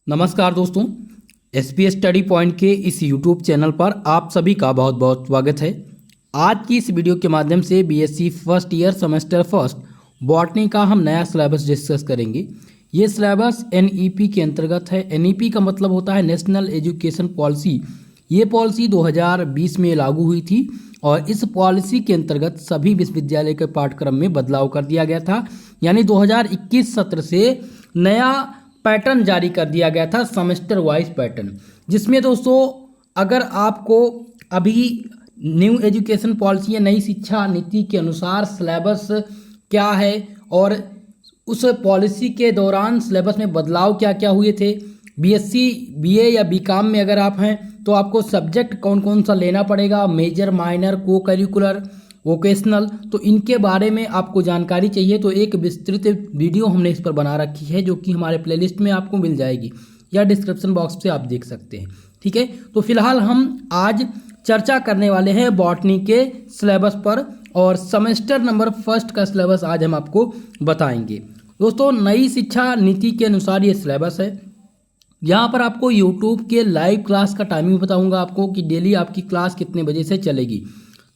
नमस्कार दोस्तों, SPS study point के इस यूट्यूब चैनल पर आप सभी का बहुत बहुत स्वागत है। आज की इस वीडियो के माध्यम से BSc first year semester first botany का हम नया सिलेबस डिस्कस करेंगे। ये सिलेबस एनईपी के अंतर्गत है। एनईपी का मतलब होता है नेशनल एजुकेशन पॉलिसी। ये पॉलिसी 2020 में लागू हुई थी और इस पॉलिसी के अंतर्गत सभी विश्वविद्यालय के पाठ्यक्रम में बदलाव कर दिया गया था। यानी 2021 सत्र से नया पैटर्न जारी कर दिया गया था, सेमेस्टर वाइज पैटर्न, जिसमें दोस्तों अगर आपको अभी न्यू एजुकेशन पॉलिसी या नई शिक्षा नीति के अनुसार सिलेबस क्या है और उस पॉलिसी के दौरान सिलेबस में बदलाव क्या क्या हुए थे, बीएससी बीए या बीकॉम में अगर आप हैं तो आपको सब्जेक्ट कौन कौन सा लेना पड़ेगा, मेजर माइनर को करिकुलर वोकेशनल, तो इनके बारे में आपको जानकारी चाहिए तो एक विस्तृत वीडियो हमने इस पर बना रखी है जो कि हमारे प्लेलिस्ट में आपको मिल जाएगी या डिस्क्रिप्शन बॉक्स से आप देख सकते हैं। ठीक है, तो फिलहाल हम आज चर्चा करने वाले हैं बॉटनी के सिलेबस पर और सेमेस्टर नंबर फर्स्ट का सिलेबस आज हम आपको बताएंगे। दोस्तों, नई शिक्षा नीति के अनुसार ये सिलेबस है। यहाँ पर आपको यूट्यूब के लाइव क्लास का टाइमिंग बताऊंगा आपको कि डेली आपकी क्लास कितने बजे से चलेगी।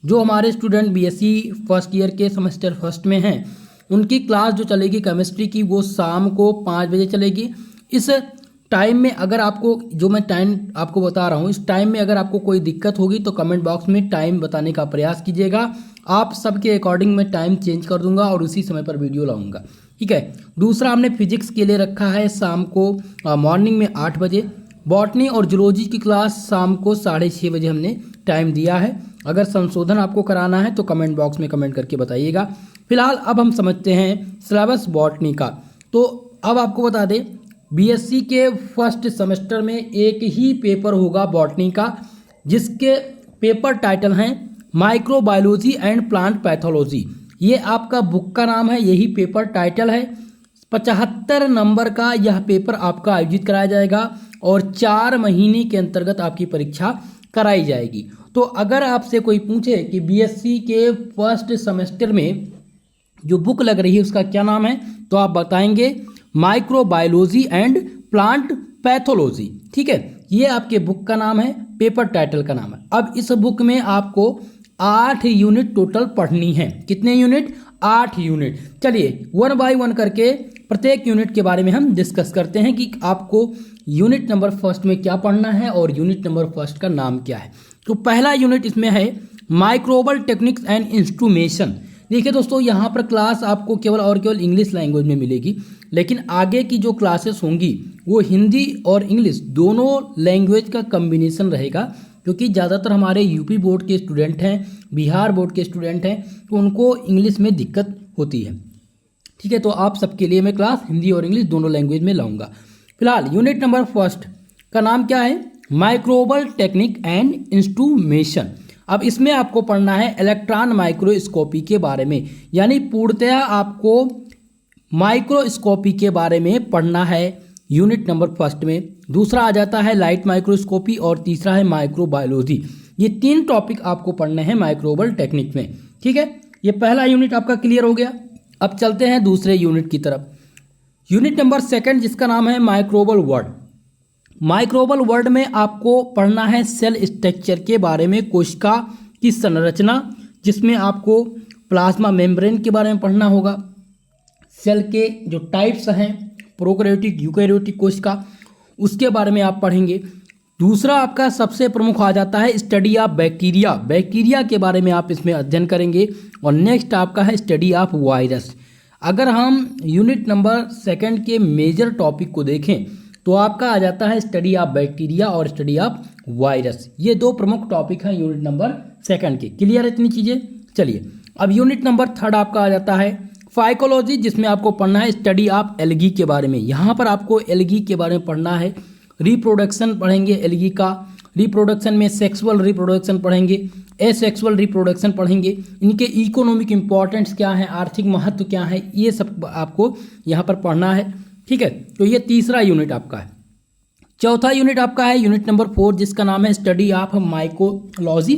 जो हमारे स्टूडेंट बीएससी फर्स्ट ईयर के सेमेस्टर फर्स्ट में हैं उनकी क्लास जो चलेगी केमिस्ट्री की वो शाम को 5 बजे चलेगी। इस टाइम में अगर आपको जो मैं टाइम आपको बता रहा हूँ इस टाइम में अगर आपको कोई दिक्कत होगी तो कमेंट बॉक्स में टाइम बताने का प्रयास कीजिएगा। आप सबके अकॉर्डिंग मैं टाइम चेंज कर दूंगा और उसी समय पर वीडियो लाऊंगा। ठीक है, दूसरा हमने फिजिक्स के लिए रखा है शाम को मॉर्निंग में 8 बजे। बॉटनी और जूलॉजी की क्लास शाम को 6:30 बजे हमने टाइम दिया है। अगर संशोधन आपको कराना है तो कमेंट बॉक्स में कमेंट करके बताइएगा। फिलहाल अब हम समझते हैं सिलेबस बॉटनी का। तो अब आपको बता दें बीएससी के फर्स्ट सेमेस्टर में एक ही पेपर होगा बॉटनी का, जिसके पेपर टाइटल हैं माइक्रोबायोलॉजी एंड प्लांट पैथोलॉजी। ये आपका बुक का नाम है, यही पेपर टाइटल है। 75 नंबर का यह पेपर आपका आयोजित कराया जाएगा और 4 महीने के अंतर्गत आपकी परीक्षा कराई जाएगी। तो अगर आपसे कोई पूछे कि बीएससी के फर्स्ट सेमेस्टर में जो बुक लग रही है उसका क्या नाम है तो आप बताएंगे माइक्रोबायोलॉजी एंड प्लांट पैथोलॉजी। ठीक है, ये आपके बुक का नाम है, पेपर टाइटल का नाम है। अब इस बुक में आपको 8 यूनिट टोटल पढ़नी है। कितने यूनिट? 8 यूनिट। चलिए 1 बाय 1 करके प्रत्येक यूनिट के बारे में हम डिस्कस करते हैं कि आपको यूनिट नंबर फर्स्ट में क्या पढ़ना है और यूनिट नंबर फर्स्ट का नाम क्या है। तो पहला यूनिट इसमें है माइक्रोबल टेक्निक्स एंड इंस्ट्रूमेशन। देखिए दोस्तों, यहाँ पर क्लास आपको केवल इंग्लिश लैंग्वेज में मिलेगी, लेकिन आगे की जो क्लासेस होंगी वो हिंदी और इंग्लिश दोनों लैंग्वेज का कम्बिनेशन रहेगा, क्योंकि ज़्यादातर हमारे यूपी बोर्ड के स्टूडेंट हैं, बिहार बोर्ड के स्टूडेंट हैं, तो उनको इंग्लिश में दिक्कत होती है। ठीक है, तो आप सबके लिए मैं क्लास हिंदी और इंग्लिश दोनों लैंग्वेज में लाऊंगा। फिलहाल यूनिट नंबर फर्स्ट का नाम क्या है? Microbial technique and instrumentation. अब इसमें आपको पढ़ना है इलेक्ट्रॉन माइक्रोस्कोपी के बारे में, यानी पूर्णतः आपको माइक्रोस्कोपी के बारे में पढ़ना है यूनिट नंबर फर्स्ट में। दूसरा आ जाता है लाइट माइक्रोस्कोपी और तीसरा है माइक्रोबायोलॉजी। ये 3 टॉपिक आपको पढ़ने हैं माइक्रोबल टेक्निक में। ठीक है, ये पहला यूनिट आपका क्लियर हो गया। अब चलते हैं दूसरे यूनिट की तरफ। यूनिट नंबर सेकंड जिसका नाम है माइक्रोबल वर्ड। माइक्रोबल वर्ड में आपको पढ़ना है सेल स्ट्रक्चर के बारे में, कोशिका की संरचना, जिसमें आपको प्लाज्मा मेम्ब्रेन के बारे में पढ़ना होगा, सेल के जो टाइप्स हैं प्रोकैरियोटिक यूकैरियोटिक कोशिका, उसके बारे में आप पढ़ेंगे। दूसरा आपका सबसे प्रमुख आ जाता है स्टडी ऑफ बैक्टीरिया। बैक्टीरिया के बारे में आप इसमें अध्ययन करेंगे। और नेक्स्ट आपका है स्टडी ऑफ वायरस। अगर हम यूनिट नंबर सेकंड के मेजर टॉपिक को देखें तो आपका आ जाता है स्टडी ऑफ बैक्टीरिया और स्टडी ऑफ वायरस। ये 2 प्रमुख टॉपिक हैं यूनिट नंबर सेकंड के। क्लियर है इतनी चीज़ें? चलिए अब यूनिट नंबर थर्ड आपका आ जाता है फाइकोलॉजी, जिसमें आपको पढ़ना है स्टडी ऑफ एल्गी के बारे में। यहाँ पर आपको एल्गी के बारे में पढ़ना है। रिप्रोडक्शन पढ़ेंगे एल्गी का। रिप्रोडक्शन में सेक्सुअल रिप्रोडक्शन पढ़ेंगे, एसेक्सुअल रिप्रोडक्शन पढ़ेंगे, इनके इकोनॉमिक इंपॉर्टेंस क्या है, आर्थिक महत्व क्या है, ये सब आपको यहाँ पर पढ़ना है। ठीक है, तो ये तीसरा यूनिट आपका है। चौथा यूनिट आपका है यूनिट नंबर 4 जिसका नाम है स्टडी ऑफ माइकोलॉजी।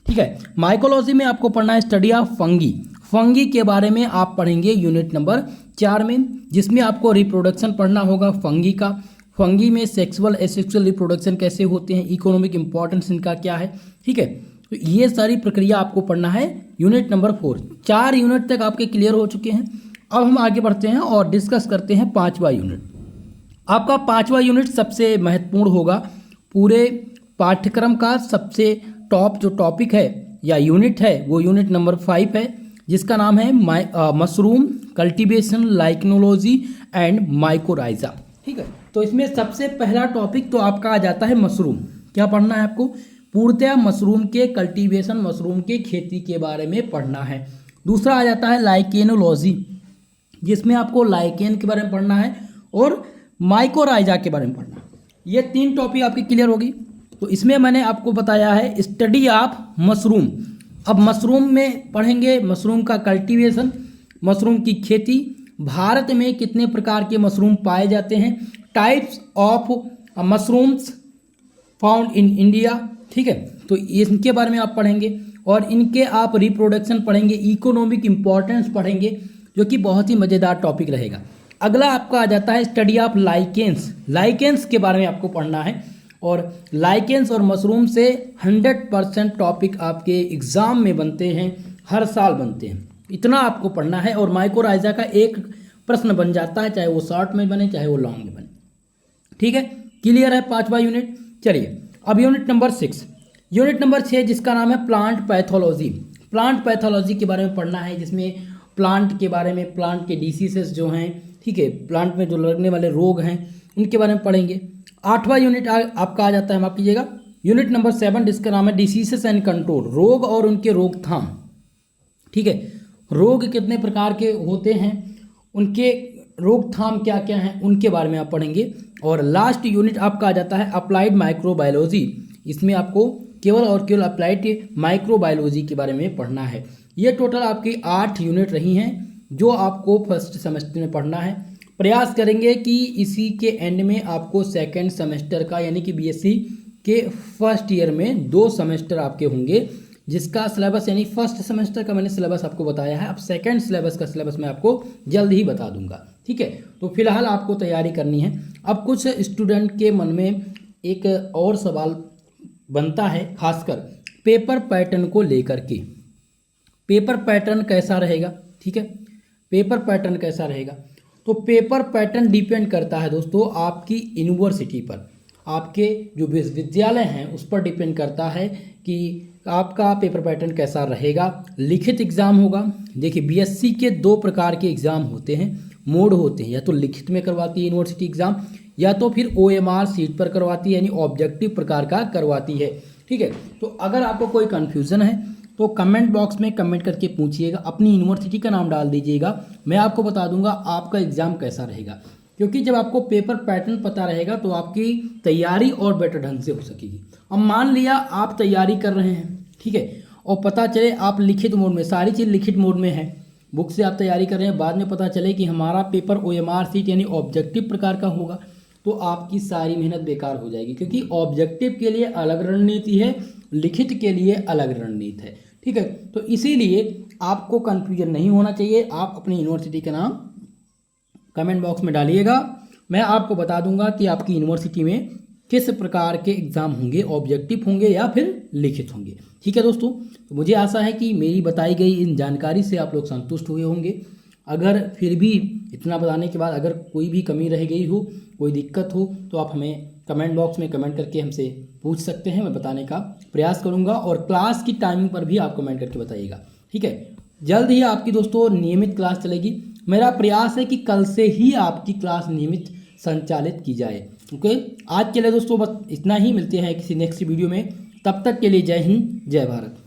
ठीक है, माइकोलॉजी में आपको पढ़ना है स्टडी ऑफ फंगी। फंगी के बारे में आप पढ़ेंगे यूनिट नंबर 4 में, जिसमें आपको रिप्रोडक्शन पढ़ना होगा फंगी का। फंगी में सेक्सुअल एसेक्सुअल रिप्रोडक्शन कैसे होते हैं, इकोनॉमिक इंपॉर्टेंस इनका क्या है, ठीक है। तो ये सारी प्रक्रिया आपको पढ़ना है यूनिट नंबर 4। 4 यूनिट तक आपके क्लियर हो चुके हैं। अब हम आगे बढ़ते हैं और डिस्कस करते हैं 5वां यूनिट। आपका 5वां यूनिट सबसे महत्वपूर्ण होगा। पूरे पाठ्यक्रम का सबसे टॉप जो टॉपिक है या यूनिट है वो यूनिट नंबर 5 है, जिसका नाम है mushroom cultivation, lichenology and mycorrhiza, ठीक है। तो इसमें सबसे पहला टॉपिक तो आपका आ जाता है मशरूम। क्या पढ़ना है आपको? पूर्णतः मशरूम के कल्टीवेशन, मशरूम के खेती के बारे में पढ़ना है। दूसरा आ जाता है लाइकेनोलॉजी, जिसमें आपको लाइकेन के बारे में पढ़ना है और माइकोराइजा के बारे में पढ़ना है। ये 3 टॉपिक आपकी क्लियर होगी। तो इसमें मैंने आपको बताया है स्टडी ऑफ मशरूम। अब मशरूम में पढ़ेंगे मशरूम का कल्टीवेशन, मशरूम की खेती, भारत में कितने प्रकार के मशरूम पाए जाते हैं, types of mushrooms found in India, ठीक है। तो इनके बारे में आप पढ़ेंगे और इनके आप रिप्रोडक्शन पढ़ेंगे, इकोनॉमिक इंपॉर्टेंस पढ़ेंगे, जो कि बहुत ही मज़ेदार टॉपिक रहेगा। अगला आपका आ जाता है स्टडी ऑफ लाइकेंस। लाइकेंस के बारे में आपको पढ़ना है और लाइकेंस और मशरूम से 100% टॉपिक आपके एग्जाम में बनते हैं, हर साल बनते हैं, इतना आपको पढ़ना है। और माइकोराइजा का एक प्रश्न बन जाता है, चाहे वो शॉर्ट में बने चाहे वो लॉन्ग में बने, ठीक है। क्लियर है 5वां यूनिट। चलिए अब यूनिट नंबर 6। यूनिट नंबर 6 जिसका नाम है प्लांट पैथोलॉजी। प्लांट पैथोलॉजी के बारे में पढ़ना है, जिसमें प्लांट के बारे में, प्लांट के डिसीजेस जो हैं, ठीक है, प्लांट में जो लगने वाले रोग हैं उनके बारे में पढ़ेंगे। 8वां यूनिट आपका आ जाता है, माफ कीजिएगा, यूनिट नंबर 7, जिसका नाम है डिसीजेस एंड कंट्रोल, रोग और उनके रोकथाम, ठीक है। रोग कितने प्रकार के होते हैं, उनके रोकथाम क्या क्या हैं, उनके बारे में आप पढ़ेंगे। और लास्ट यूनिट आपका आ जाता है अप्लाइड माइक्रोबायोलॉजी। इसमें आपको केवल और केवल अप्लाइड माइक्रोबायोलॉजी के बारे में पढ़ना है। ये टोटल आपकी 8 यूनिट रही हैं जो आपको फर्स्ट सेमेस्टर में पढ़ना है। प्रयास करेंगे कि इसी के एंड में आपको सेकेंड सेमेस्टर का, यानी कि बीएससी के फर्स्ट ईयर में 2 सेमेस्टर आपके होंगे, जिसका सिलेबस, यानी फर्स्ट सेमेस्टर का मैंने सिलेबस आपको बताया है। अब सेकेंड सिलेबस का सिलेबस मैं आपको जल्द ही बता दूंगा, ठीक है। तो फिलहाल आपको तैयारी करनी है। अब कुछ स्टूडेंट के मन में एक और सवाल बनता है, खासकर पेपर पैटर्न को लेकर के। पेपर पैटर्न कैसा रहेगा, ठीक है, पेपर पैटर्न कैसा रहेगा। तो पेपर पैटर्न डिपेंड करता है दोस्तों आपकी यूनिवर्सिटी पर, आपके जो विश्वविद्यालय हैं उस पर डिपेंड करता है कि आपका पेपर पैटर्न कैसा रहेगा। लिखित एग्जाम होगा। देखिए बीएससी के 2 प्रकार के एग्जाम होते हैं, मोड होते हैं, या तो लिखित में करवाती है यूनिवर्सिटी एग्जाम, या तो फिर OMR सीट पर करवाती है, यानी ऑब्जेक्टिव प्रकार का करवाती है, ठीक है। तो अगर आपको कोई कन्फ्यूज़न है तो कमेंट बॉक्स में कमेंट करके पूछिएगा, अपनी यूनिवर्सिटी का नाम डाल दीजिएगा, मैं आपको बता दूंगा आपका एग्जाम कैसा रहेगा। क्योंकि जब आपको पेपर पैटर्न पता रहेगा तो आपकी तैयारी और बेटर ढंग से हो सकेगी। अब मान लिया आप तैयारी कर रहे हैं, ठीक है, और पता चले आप लिखित मोड में, सारी चीज़ लिखित मोड में है, बुक से आप तैयारी कर रहे हैं, बाद में पता चले कि हमारा पेपर OMR सीट यानी ऑब्जेक्टिव प्रकार का होगा, तो आपकी सारी मेहनत बेकार हो जाएगी। क्योंकि ऑब्जेक्टिव के लिए अलग रणनीति है, लिखित के लिए अलग रणनीति है, ठीक है। तो इसीलिए आपको कन्फ्यूजन नहीं होना चाहिए। आप अपनी यूनिवर्सिटी का नाम कमेंट बॉक्स में डालिएगा, मैं आपको बता दूंगा कि आपकी यूनिवर्सिटी में किस प्रकार के एग्जाम होंगे, ऑब्जेक्टिव होंगे या फिर लिखित होंगे, ठीक है दोस्तों। तो मुझे आशा है कि मेरी बताई गई इन जानकारी से आप लोग संतुष्ट हुए होंगे। अगर फिर भी इतना बताने के बाद अगर कोई भी कमी रह गई हो, कोई दिक्कत हो, तो आप हमें कमेंट बॉक्स में कमेंट करके हमसे पूछ सकते हैं, मैं बताने का प्रयास करूंगा। और क्लास की टाइमिंग पर भी आप कमेंट करके बताइएगा, ठीक है। जल्द ही आपकी दोस्तों नियमित क्लास चलेगी। मेरा प्रयास है कि कल से ही आपकी क्लास नियमित संचालित की जाए, ओके। आज के लिए दोस्तों बस इतना ही, मिलते हैं किसी नेक्स्ट वीडियो में, तब तक के लिए जय हिंद, जय भारत।